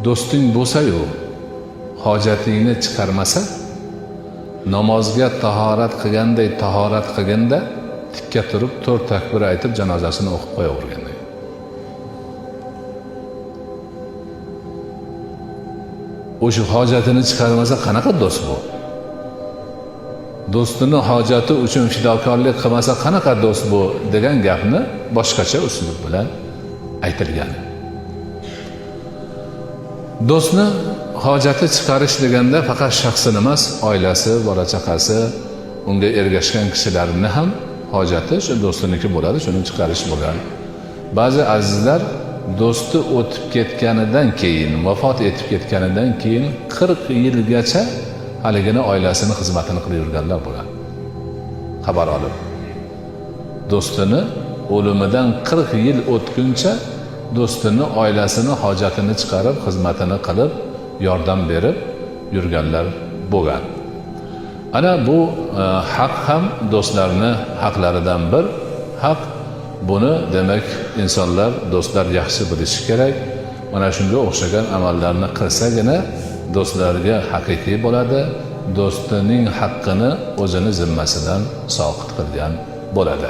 do'sting bo'lsa-yu hojatingni chiqarmasa, namozga tahorat qilganday tahorat qilganda tikka turib 4 takbir aytib janozasini o'qib qo'yavergan. O'sha hojatini chiqarmasa qanaqa do'st bu? Do'stini hojati uchun fidokorlik qilmasa qanaqa do'st bu degan gapni boshqacha uslub bilan aytilgan. Do'stni hojati chiqarish deganda faqat shaxsini emas, oilasi, bola chaqasi, unga ergashgan kishilarning ham hojati shu do'stiniki bo'ladi, shuni chiqarish bo'lgan. Ba'zi azizlar do'sti o'tib ketganidan keyin, vafot etib ketganidan keyin 40 yilgacha haligini oilasini xizmatini qilib yurganlar bo'lgan. Xabar olib, do'stini o'limidan 40 yil o'tguncha do'stini, oilasini hojatini chiqarib, xizmatini qilib, yordam berib yurganlar bo'lgan. Ana bu haq ham do'stlarni haqlaridan bir haq. Buni demak insonlar, do'stlar yaxshi bilishi kerak. Mana shunga o'xshagan amallarni qilsagina do'stlarga haqiqiy bo'ladi, do'stining haqqini o'zini zimmasidan soqit qilgan bo'ladi.